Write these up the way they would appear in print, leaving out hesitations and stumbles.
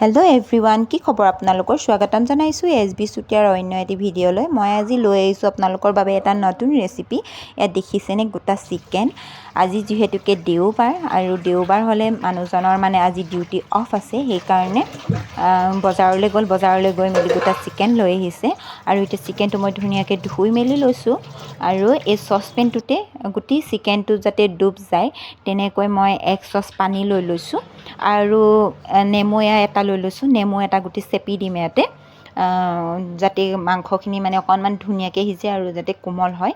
Hello' everyone, কি খবৰ আপোনালোকৰ? স্বাগতম জনাইছোঁ S.B.Chutiaৰ অন্য এটি ভিডিঅ'লৈ। মই আজি লৈ আহিছোঁ আপোনালোকৰ বাবে এটা নতুন ৰেচিপি। ইয়াত দেখিছেনে গোটা চিকেন। আজি যিহেতুকে দেওবাৰ আৰু দেওবাৰ হ'লে মানুহজনৰ মানে আজি ডিউটি অফ আছে, সেইকাৰণে বজাৰলৈ গৈ মেলি গোটা চিকেন লৈ আহিছে। আৰু এতিয়া চিকেনটো মই ধুনীয়াকৈ ধুই মেলি লৈছোঁ। আৰু এই চচপেনটোতে গোটেই চিকেনটো যাতে ডুব যায় তেনেকৈ মই 1 চচ পানী লৈ লৈছোঁ। আৰু নেমু এটা লৈ লৈছোঁ। নেমু এটা গুটি চেপি দিম ইয়াতে, যাতে মাংসখিনি মানে অকণমান ধুনীয়াকৈ সিজে আৰু যাতে কোমল হয়।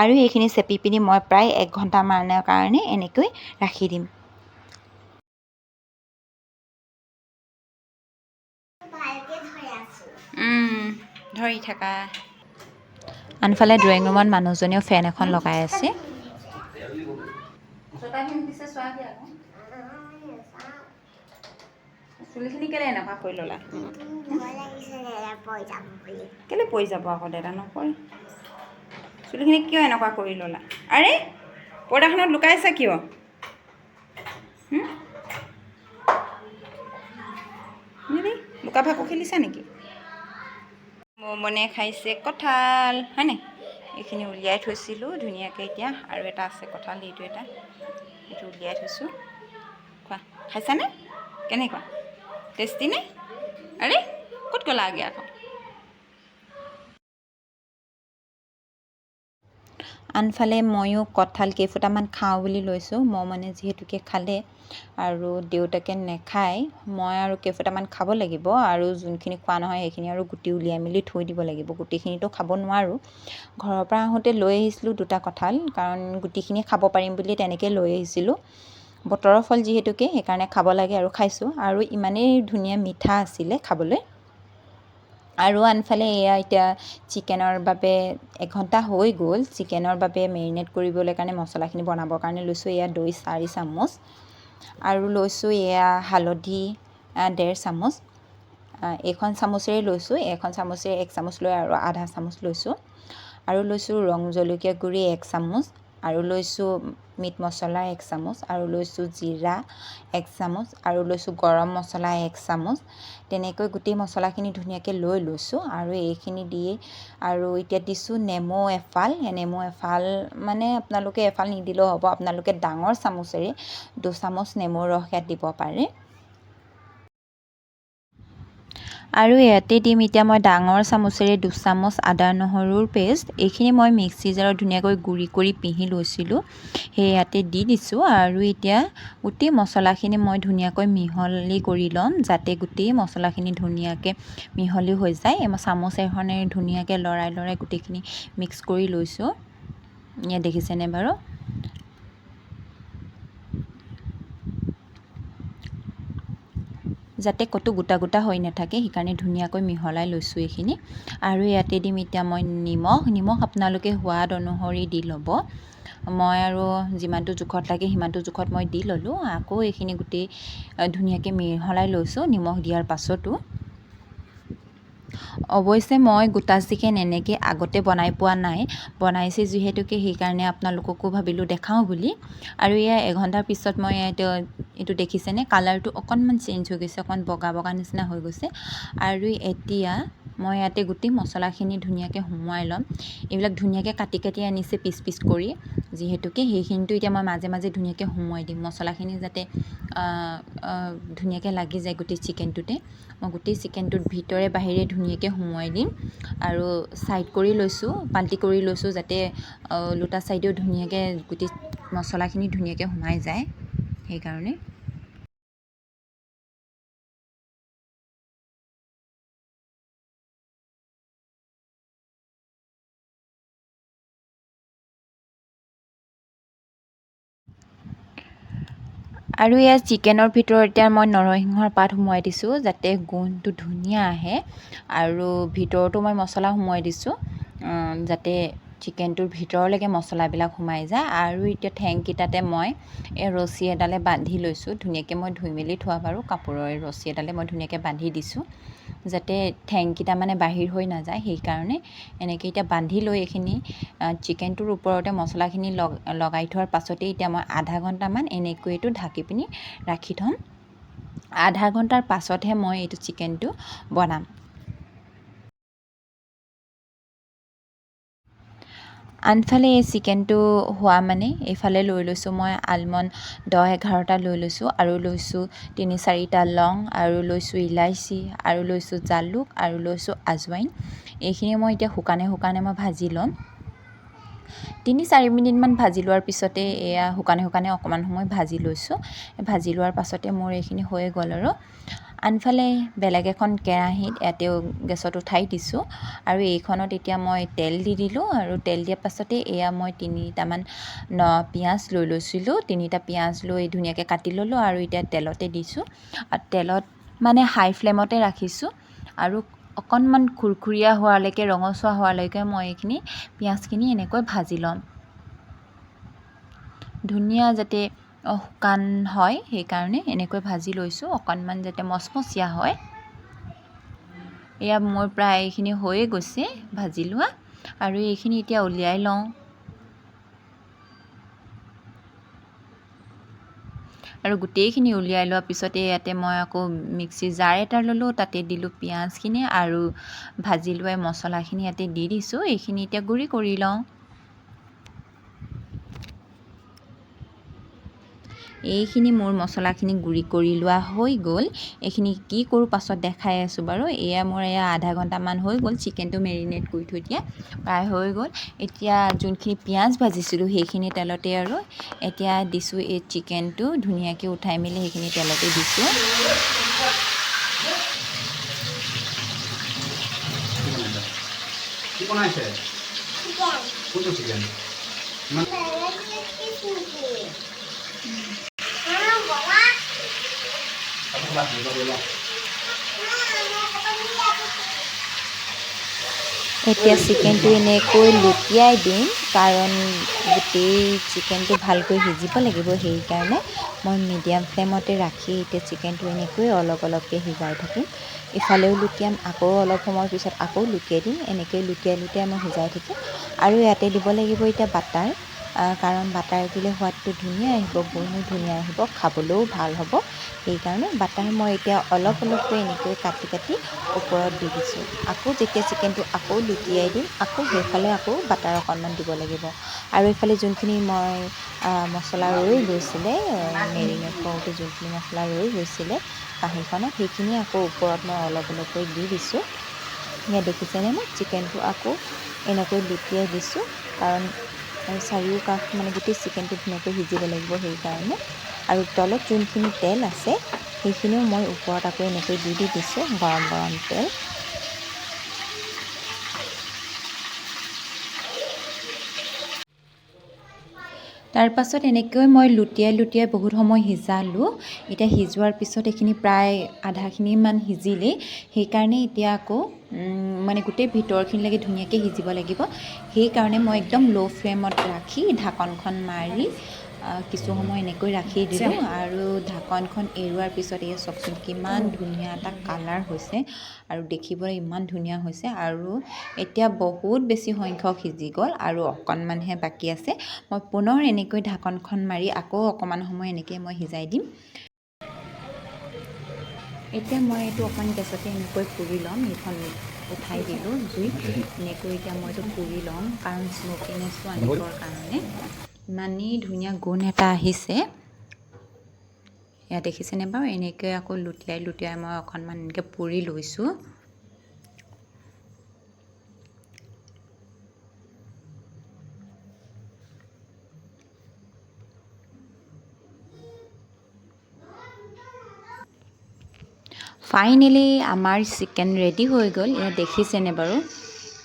আৰু এইখিনি চেপি পিনি মই প্ৰায় 1 ঘণ্টামানৰ কাৰণে এনেকৈ ৰাখি দিম। ধৰি থাকা। আনফালে ড্ৰয়িং ৰুমত মানুহজনেও ফেন এখন লগাই আছে। চুলিখিনি কেলে এনেকুৱা কৰি ল'লা? কেলে পৰি যাব আকৌ, দাদা নপৰে। চুলিখিনি কিয় এনেকুৱা কৰি ল'লা? আৰে পৰ্দাখনত লুকাইছা কিয়? লুকা ভাকু খেলিছা নেকি? মনে খাইছে কঁঠাল, হয়নে? এইখিনি উলিয়াই থৈছিলোঁ ধুনীয়াকৈ এতিয়া। আৰু এটা আছে কঁঠাল, এইটো উলিয়াই থৈছোঁ। খোৱা, খাইছানে? কেনেকুৱা? টেষ্টি নে? আৰে ক'ত গ'লাগে আকৌ? আনফালে ময়ো কঁঠাল কেইফুটামান খাওঁ বুলি লৈছোঁ। মই মানে যিহেতুকে খালে আৰু দেউতাকে নেখায়, মই আৰু কেইফুটামান খাব লাগিব। আৰু যোনখিনি খোৱা নহয় সেইখিনি আৰু গুটি উলিয়াই মেলি থৈ দিব লাগিব। গুটিখিনিতো খাব নোৱাৰোঁ। ঘৰৰ পৰা আহোঁতে লৈ আহিছিলোঁ 2টা কঁঠাল, কাৰণ গুটিখিনি খাব পাৰিম বুলি তেনেকৈ লৈ আহিছিলোঁ। বতৰৰ ফল যিহেতুকে সেইকাৰণে খাব লাগে আৰু খাইছোঁ। আৰু ইমানেই ধুনীয়া মিঠা আছিলে খাবলৈ। আৰু আনফালে এয়া এতিয়া চিকেনৰ বাবে 1 ঘণ্টা হৈ গ'ল। চিকেনৰ বাবে মেৰিনেট কৰিবলৈ কাৰণে মছলাখিনি বনাবৰ কাৰণে লৈছোঁ। এয়া দৈ 4 চামুচ আৰু লৈছোঁ এয়া হালধি 1.5 চামুচ। এইখন চামুচেৰে লৈছোঁ। এইখন চামুচেৰে 1 চামুচ লৈ আৰু আধা চামুচ লৈছোঁ। আৰু লৈছোঁ ৰং জলকীয়া গুড়ি 1 চামুচ, আৰু লৈছোঁ মিট মছলা 1 চামুচ, আৰু লৈছোঁ জিৰা 1 চামুচ, আৰু লৈছোঁ গৰম মছলা 1 চামুচ। তেনেকৈ গোটেই মছলাখিনি ধুনীয়াকৈ লৈ লৈছোঁ। আৰু এইখিনি দি আৰু এতিয়া দিছোঁ নেমু এফাল। নেমু এফাল মানে আপোনালোকে এফাল নিদিলেও হ'ব, আপোনালোকে ডাঙৰ চামুচেৰে 2 চামুচ নেমুৰ ৰস ইয়াত দিব পাৰে। আৰু ইয়াতে দিম এতিয়া মই ডাঙৰ চামুচেৰে 2 চামুচ আদা নহৰুৰ পেষ্ট। এইখিনি মই মিক্সি জাৰত ধুনীয়াকৈ গুড়ি কৰি পিহি লৈছিলোঁ, সেই ইয়াতে দি দিছোঁ। আৰু এতিয়া গোটেই মছলাখিনি মই ধুনীয়াকৈ মিহলি কৰি ল'ম, যাতে গোটেই মছলাখিনি ধুনীয়াকৈ মিহলি হৈ যায়। চামুচ এখনেৰে ধুনীয়াকৈ লৰাই গোটেইখিনি মিক্স কৰি লৈছোঁ। ইয়াত দেখিছেনে বাৰু? যাতে ক'তো গোটা গোটা হৈ নাথাকে, সেইকাৰণে ধুনীয়াকৈ মিহলাই লৈছোঁ এইখিনি। আৰু ইয়াতে দিম এতিয়া মই নিমখ আপোনালোকে সোৱাদ অনুসৰি দি ল'ব। মই আৰু যিমানটো জোখত লাগে সিমানটো জোখত মই দি ল'লোঁ। আকৌ এইখিনি গোটেই ধুনীয়াকৈ মিহলাই লৈছোঁ নিমখ দিয়াৰ পাছতো। অৱশ্যে মই গোটা চিকেন এনেকৈ আগতে বনাই পোৱা নাই, বনাইছে যিহেতুকে সেইকাৰণে আপোনালোককো ভাবিলোঁ দেখাওঁ বুলি। আৰু এয়া 1 ঘণ্টাৰ পিছত মই এইটো দেখিছেনে, কালাৰটো অকণমান চেঞ্জ হৈ গৈছে, অকণমান বগা বগা নিচিনা হৈ গৈছে। আৰু এতিয়া মই ইয়াতে গোটেই মছলাখিনি ধুনীয়াকৈ সুমুৱাই ল'ম। এইবিলাক ধুনীয়াকৈ কাটি আনিছে পিচ কৰি, যিহেতুকে সেইখিনিতো এতিয়া মই মাজে মাজে ধুনীয়াকৈ সুমুৱাই দিম, মছলাখিনি যাতে ধুনীয়াকৈ লাগি যায় গোটেই চিকেনটোতে। মই গোটেই চিকেনটোত ভিতৰে বাহিৰে ধুনীয়াকৈ সুমুৱাই দিম। আৰু ছাইড কৰি লৈছোঁ, পাল্টি কৰি লৈছোঁ, যাতে দুটা ছাইডেও ধুনীয়াকৈ গোটেই মছলাখিনি ধুনীয়াকৈ সোমাই যায়, সেইকাৰণে। আৰু ইয়াত চিকেনৰ ভিতৰত এতিয়া মই নৰসিংহৰ পাত সুমুৱাই দিছোঁ, যাতে গোন্ধটো ধুনীয়া আহে। আৰু ভিতৰতো মই মছলা সুমুৱাই দিছোঁ, যাতে চিকেনটোৰ ভিতৰলৈকে মছলাবিলাক সোমাই যায়। আৰু এতিয়া ঠেংকেইটাতে মই এই ৰছী এডালে বান্ধি লৈছোঁ। ধুনীয়াকৈ মই ধুই মেলি থোৱা বাৰু কাপোৰৰ ৰছী এডালে মই ধুনীয়াকৈ বান্ধি দিছোঁ, যাতে ঠেংকেইটা মানে বাহিৰ হৈ নাযায়। সেইকাৰণে এনেকৈ এতিয়া বান্ধি লৈ এইখিনি চিকেনটোৰ ওপৰতে মছলাখিনি লগাই থোৱাৰ পাছতেই এতিয়া মই আধা ঘণ্টামান এনেকৈ এইটো ঢাকি পিনি ৰাখি থ'ম। আধা ঘণ্টাৰ পাছতহে মই এইটো চিকেনটো বনাম। আনফালে এই চিকেনটো হোৱা মানে এইফালে লৈ লৈছোঁ মই আলমণ্ড 10-11টা লৈ লৈছোঁ, আৰু লৈছোঁ 3-4টা লং, আৰু লৈছোঁ ইলাইচি, আৰু লৈছোঁ জালুক, আৰু লৈছোঁ আজৱাইন। এইখিনি মই এতিয়া শুকানে মই ভাজি ল'ম। 3-4 মিনিটমান ভাজি লোৱাৰ পিছতে এয়া শুকানে অকণমান সময় ভাজি লৈছোঁ। ভাজি লোৱাৰ পাছতে মোৰ এইখিনি হৈ গ'ল। আৰু আনফালে বেলেগ এখন কেৰাহীত ইয়াতেও গেছত উঠাই দিছোঁ, আৰু এইখনত এতিয়া মই তেল দি দিলোঁ। আৰু তেল দিয়াৰ পাছতে এয়া মই 3টামান পিঁয়াজ লৈ লৈছিলোঁ। 3টা পিঁয়াজ লৈ ধুনীয়াকৈ কাটি ল'লোঁ, আৰু এতিয়া তেলতে দিছোঁ। আৰু তেলত মানে হাই ফ্লেমতে ৰাখিছোঁ, আৰু অকণমান খুৰখুৰীয়া হোৱালৈকে, ৰঙচুৱা হোৱালৈকে মই এইখিনি পিঁয়াজখিনি এনেকৈ ভাজি ল'ম। ধুনীয়া যাতে শুকান হয়, সেইকাৰণে এনেকৈ ভাজি লৈছোঁ, অকণমান যাতে মচমচীয়া হয়। এয়া মোৰ প্ৰায় এইখিনি হৈয়ে গৈছে ভাজি লোৱা, আৰু এইখিনি এতিয়া উলিয়াই লওঁ। আৰু গোটেইখিনি উলিয়াই লোৱাৰ পিছতে ইয়াতে মই আকৌ মিক্সিৰ জাৰ এটা ল'লোঁ, তাতে দিলোঁ পিঁয়াজখিনি, আৰু ভাজি লোৱা মছলাখিনি ইয়াতে দি দিছোঁ। এইখিনি এতিয়া গুড়ি কৰি লওঁ। এইখিনি মোৰ মছলাখিনি গুড়ি কৰি লোৱা হৈ গ'ল। এইখিনি কি কৰোঁ পাছত দেখাই আছোঁ বাৰু। মোৰ আধা ঘণ্টামান হৈ গ'ল চিকেনটো মেৰিনেট কৰি থৈ দিয়া, প্ৰায় হৈ গ'ল। এতিয়া যোনখিনি পিঁয়াজ ভাজিছিলোঁ সেইখিনি তেলতে, আৰু এতিয়া দিছোঁ এই চিকেনটো ধুনীয়াকৈ উঠাই মেলি সেইখিনি তেলতে দিছোঁ। এতিয়া চিকেনটো এনেকৈ লুটিয়াই দিম, কাৰণ গোটেই চিকেনটো ভালকৈ সিজিব লাগিব। সেইকাৰণে মই মিডিয়াম ফ্লেমতে ৰাখি এতিয়া চিকেনটো এনেকৈ অলপকৈ সিজাই থাকিম। ইফালেও লুটিয়াম, আকৌ অলপ সময়ৰ পিছত আকৌ লুটিয়াই দিম। এনেকৈ লুটিয়াই মই সিজাই থাকিম। আৰু ইয়াতে দিব লাগিব এতিয়া বাটাৰ, কাৰণ বাটাৰ দিলে সোৱাদটো ধুনীয়া আহিব, গোন্ধো ধুনীয়া আহিব, খাবলৈও ভাল হ'ব। সেইকাৰণে বাটাৰ মই এতিয়া অলপকৈ এনেকৈ কাটি ওপৰত দি দিছোঁ। আকৌ যেতিয়া চিকেনটো আকৌ লুটিয়াই দিম, আকৌ সেইফালে আকৌ বাটাৰ অকণমান দিব লাগিব। আৰু এইফালে যোনখিনি মই মছলা ৰৈ গৈছিলে, মেৰিনেট কৰোঁতে যোনখিনি মছলা ৰৈ গৈছিলে কাঁহীখনত, সেইখিনি আকৌ ওপৰত মই অলপকৈ দি দিছোঁ। ইয়াত দেখিছেনে, মই চিকেনটো আকৌ এনেকৈ লুটিয়াই দিছোঁ, কাৰণ চাৰিওকাষ মানে গোটেই চিকেনটো ধুনীয়াকৈ সিজিব লাগিব সেইকাৰণে। আৰু তলত যোনখিনি তেল আছে সেইখিনিও মই ওপৰত আকৌ এনেকৈ দি দিছোঁ, গৰম তেল। তাৰপাছত এনেকৈ মই লুটিয়াই বহুত সময় সিজালোঁ। এতিয়া সিজোৱাৰ পিছত এইখিনি প্ৰায় আধাখিনিমান সিজিলেই, সেইকাৰণে এতিয়া আকৌ মানে গোটেই ভিতৰখিনিলৈকে ধুনীয়াকৈ সিজিব লাগিব। সেইকাৰণে মই একদম ল' ফ্লেমত ৰাখি ঢাকনখন মাৰি কিছু সময় এনেকৈ ৰাখি দিলোঁ। আৰু ঢাকনখন এৰুৱাৰ পিছত এই চাওকচোন কিমান ধুনীয়া এটা কালাৰ হৈছে, আৰু দেখিবলৈ ইমান ধুনীয়া হৈছে। আৰু এতিয়া বহুত বেছি সংখ্যক সিজি গ'ল, আৰু অকণমানহে বাকী আছে। মই পুনৰ এনেকৈ ঢাকনখন মাৰি আকৌ অকণমান সময় এনেকৈ মই সিজাই দিম। এতিয়া মই এইটো অকণ গেছতে এনেকৈ পুৰি ল'ম। এইখন উঠাই দিলোঁ জুই, এনেকৈ এতিয়া মই এইটো পুৰি ল'ম, কাৰণ স্মকিনেছটো আনিবৰ কাৰণে। ইমানেই ধুনীয়া গোন্ধ এটা আহিছে। ইয়াত দেখিছেনে বাৰু, এনেকৈ আকৌ লুটিয়াই মই অকণমান এনেকৈ পুৰি লৈছোঁ। ফাইনেলি আমাৰ চিকেন ৰেডি হৈ গ'ল। ইয়াত দেখিছেনে বাৰু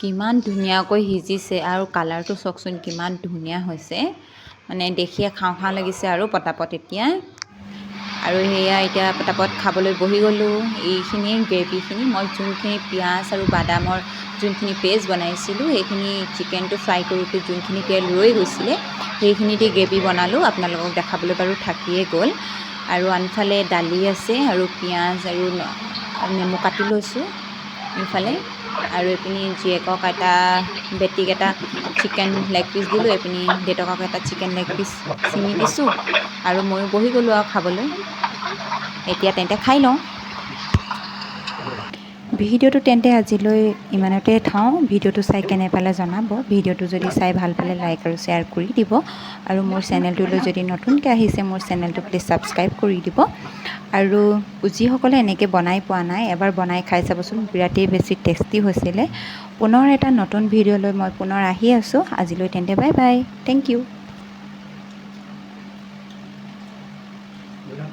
কিমান ধুনীয়াকৈ সিজিছে, আৰু কালাৰটো চাওকচোন কিমান ধুনীয়া হৈছে, মানে দেখিয়ে খাওঁ লাগিছে আৰু পটাপট এতিয়া। আৰু সেয়া এতিয়া পটাপট খাবলৈ বহি গ'লোঁ। এইখিনিয়ে গ্ৰেভিখিনি মই যোনখিনি পিঁয়াজ আৰু বাদামৰ যোনখিনি পেষ্ট বনাইছিলোঁ সেইখিনি চিকেনটো ফ্ৰাই কৰোঁতে যোনখিনি তেল ৰৈ গৈছিলে সেইখিনি দি গ্ৰেভি বনালোঁ। আপোনালোকক দেখাবলৈ বাৰু থাকিয়ে গ'ল। আৰু আনফালে দালি আছে আৰু পিঁয়াজ আৰু নেমু কাটি লৈছোঁ এইফালে। আৰু এইপিনি জীয়েকক এটা বেটিক এটা চিকেন লেগ পিচ দিলোঁ, এইপিনি দেউতাকক এটা চিকেন লেগ পিচ ছিঙি দিছোঁ আৰু ময়ো বহি গ'লোঁ আৰু খাবলৈ। এতিয়া তেন্তে খাই লওঁ। ভিডিঅ'টো তেন্তে আজিলৈ ইমানতে থওঁ। ভিডিঅ'টো চাই কেনে পালে জনাব। ভিডিঅ'টো যদি চাই ভাল পালে লাইক আৰু শ্বেয়াৰ কৰি দিব। আৰু মোৰ চেনেলটোলৈ যদি নতুনকৈ আহিছে মোৰ চেনেলটো প্লিজ ছাবস্ক্ৰাইব কৰি দিব। আৰু যিসকলে এনেকৈ বনাই পোৱা নাই এবাৰ বনাই খাই চাবচোন, বিৰাটেই বেছি টেষ্টি হৈছিলে। পুনৰ এটা নতুন ভিডিঅ'লৈ মই পুনৰ আহি আছোঁ। আজিলৈ তেন্তে বাই বাই, থেংক ইউ।